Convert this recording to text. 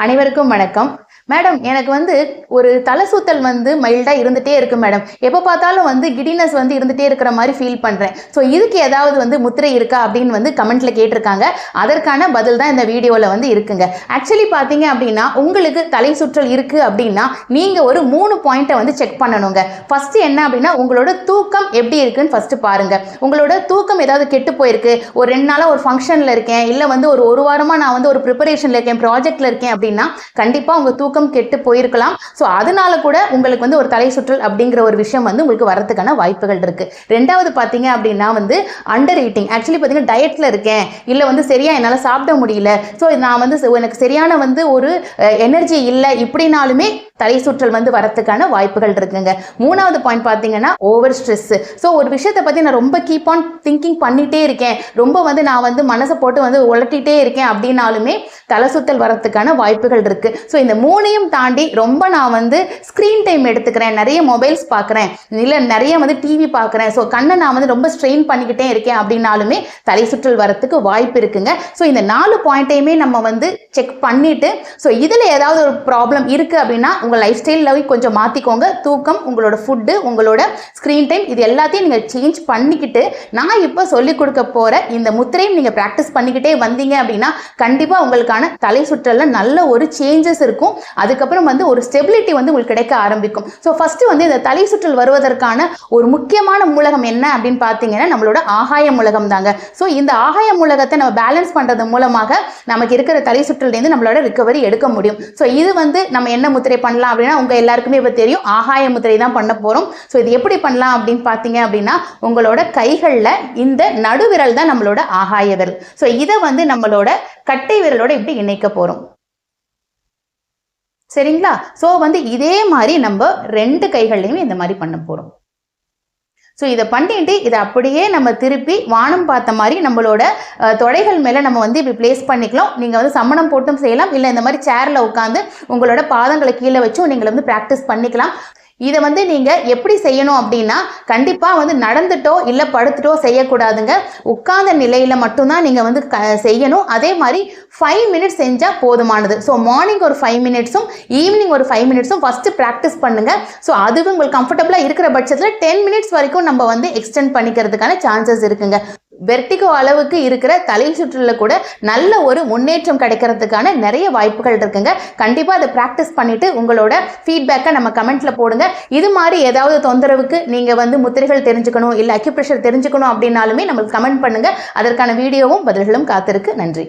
அனைவருக்கும் வணக்கம். மேடம், எனக்கு ஒரு தலை சுத்தல் மைல்டா இருந்துட்டே இருக்கு மேடம். எப்போ பார்த்தாலும் கிடினஸ் இருந்துட்டே இருக்கிற மாதிரி ஃபீல் பண்றேன். ஸோ இதுக்கு ஏதாவது முத்திரை இருக்கா அப்படின்னு கமெண்ட்ல கேட்டிருக்காங்க. அதற்கான பதில் தான் இந்த வீடியோவில் இருக்குங்க. ஆக்சுவலி பார்த்தீங்க அப்படின்னா, உங்களுக்கு தலை சுற்றல் இருக்கு அப்படின்னா நீங்க ஒரு 3 பாயிண்ட்டை செக் பண்ணணுங்க. ஃபர்ஸ்ட் என்ன அப்படின்னா, உங்களோட தூக்கம் எப்படி இருக்குன்னு ஃபர்ஸ்ட் பாருங்க. உங்களோட தூக்கம் ஏதாவது கெட்டு போயிருக்கு, ஒரு 2 நாளா ஒரு ஃபங்க்ஷன்ல இருக்கேன், இல்லை ஒரு வாரமா நான் ஒரு ப்ரிப்பரேஷன்ல இருக்கேன், ப்ராஜெக்ட்ல இருக்கேன் அப்படின்னா கண்டிப்பா உங்க தூக்கம் கெட்டு போயிருக்கலாம். ஸோ அதனால கூட உங்களுக்கு ஒரு தலை சுற்றல் அப்படிங்கிற ஒரு விஷயம் உங்களுக்கு வரதுக்கான வாய்ப்புகள் இருக்கு. ரெண்டாவது பார்த்தீங்க அப்படின்னா அண்டர் ஈட்டிங். ஆக்சுவலி பார்த்தீங்கன்னா டயட்ல இருக்கேன், இல்லை சரியா என்னால் சாப்பிட முடியல, ஸோ நான் எனக்கு சரியான ஒரு எனர்ஜி இல்லை, இப்படினாலுமே தலை சுற்றல் வரதுக்கான வாய்ப்புகள் இருக்குங்க. மூணாவது பாயிண்ட் பார்த்தீங்கன்னா ஓவர் ஸ்ட்ரெஸ். ஸோ ஒரு விஷயத்தை பற்றி நான் ரொம்ப கீப் ஆன் திங்கிங் பண்ணிட்டே இருக்கேன், ரொம்ப நான் மனசை போட்டு உலட்டிகிட்டே இருக்கேன் அப்படின்னாலுமே தலை சுற்றல் வரதுக்கான வாய்ப்புகள் இருக்கு. ஸோ இந்த மூணையும் தாண்டி ரொம்ப நான் ஸ்க்ரீன் டைம் எடுத்துக்கிறேன், நிறைய மொபைல்ஸ் பார்க்குறேன், இல்லை நிறைய டிவி பார்க்குறேன், ஸோ கண்ணை நான் ரொம்ப ஸ்ட்ரெயின் பண்ணிக்கிட்டே இருக்கேன் அப்படின்னாலுமே தலை சுற்றல் வரத்துக்கு வாய்ப்பு இருக்குங்க. ஸோ இந்த 4 பாயிண்ட்டையுமே நம்ம செக் பண்ணிட்டு, ஸோ இதில் ஏதாவது ஒரு ப்ராப்ளம் இருக்குது அப்படின்னா உங்கள் லைஃப் ஸ்டைலில் கொஞ்சம் மாற்றிக்கோங்க. தூக்கம், உங்களோட ஃபுட்டு, உங்களோட ஸ்க்ரீன் டைம், இது எல்லாத்தையும் நீங்கள் சேஞ்ச் பண்ணிக்கிட்டு நான் இப்போ சொல்லிக் கொடுக்க போகிற இந்த முத்திரையும் நீங்கள் ப்ராக்டிஸ் பண்ணிக்கிட்டே வந்தீங்க அப்படின்னா கண்டிப்பாக உங்களுக்கான தலை சுற்றலில் நல்ல ஒரு சேஞ்சஸ் இருக்கும். அதுக்கப்புறம் ஒரு ஸ்டெபிலிட்டி உங்களுக்கு கிடைக்க ஆரம்பிக்கும். ஸோ ஃபர்ஸ்ட் இந்த தலை சுற்றல் வருவதற்கான ஒரு முக்கியமான மூலகம் என்ன அப்படின்னு பார்த்தீங்கன்னா நம்மளோட ஆகாய மூலகம் தாங்க. ஸோ இந்த ஆகாய மூலகத்தை நம்ம பேலன்ஸ் பண்ணுறது மூலமாக நமக்கு இருக்கிற தலை சுற்றல் நம்மளோட ரிகவரி எடுக்க முடியும். ஸோ இது நம்ம என்ன முத்திரை பண்ணலாம் அப்படின்னா, உங்க எல்லாருக்குமே இப்போ தெரியும், ஆகாய முத்திரை தான் பண்ண போறோம். ஸோ இது எப்படி பண்ணலாம் அப்படின்னு பார்த்தீங்க அப்படின்னா, உங்களோட கைகளில் இந்த நடுவிரல் தான் நம்மளோட ஆகாய விரல். ஸோ இதை நம்மளோட கட்டை விரலோட இப்படி இணைக்க போறோம். சரிங்களா? ஸோ இதே மாதிரி நம்ம 2 கைகள்லையும் இந்த மாதிரி பண்ண போறோம். ஸோ இதை பண்ணிட்டு இதை அப்படியே நம்ம திருப்பி வானம் பார்த்த மாதிரி நம்மளோட தொடைகள் மேலே நம்ம இப்படி பிளேஸ் பண்ணிக்கலாம். நீங்கள் சம்மணம் போட்டும் செய்யலாம், இல்லை இந்த மாதிரி சேரில் உட்காந்து உங்களோட பாதங்களை கீழே வச்சும் நீங்கள் ப்ராக்டிஸ் பண்ணிக்கலாம். இதை நீங்கள் எப்படி செய்யணும் அப்படின்னா, கண்டிப்பாக நடந்துட்டோ இல்லை படுத்துட்டோ செய்யக்கூடாதுங்க. உட்கார்ந்த நிலையில் மட்டும்தான் நீங்கள் செய்யணும். அதே மாதிரி 5 மினிட்ஸ் செஞ்சால் போதுமானது. ஸோ மார்னிங் ஒரு 5 மினிட்ஸும் ஈவினிங் ஒரு 5 மினிட்ஸும் ஃபஸ்ட்டு ப்ராக்டிஸ் பண்ணுங்கள். ஸோ அதுவும் உங்களுக்கு கம்ஃபர்டபுளாக இருக்கிற பட்சத்தில் 10 மினிட்ஸ் வரைக்கும் நம்ம எக்ஸ்டெண்ட் பண்ணிக்கிறதுக்கான சான்சஸ் இருக்குங்க. வெர்டிகோ அளவுக்கு இருக்கிற தலை சுற்றலில் கூட நல்ல ஒரு முன்னேற்றம் கிடைக்கிறதுக்கான நிறைய வாய்ப்புகள் இருக்குங்க. கண்டிப்பாக அதை ப்ராக்டிஸ் பண்ணிவிட்டு உங்களோட ஃபீட்பேக்கை நம்ம கமெண்ட்டில் போடுங்க. இது மாதிரி ஏதாவது தொந்தரவுக்கு நீங்கள் முத்திரைகள் தெரிஞ்சுக்கணும், இல்லை அக்யூப்ரெஷர் தெரிஞ்சுக்கணும் அப்படின்னாலுமே நம்மளுக்கு கமெண்ட் பண்ணுங்கள். அதற்கான வீடியோவும் பதில்களும் காத்திருக்கு. நன்றி.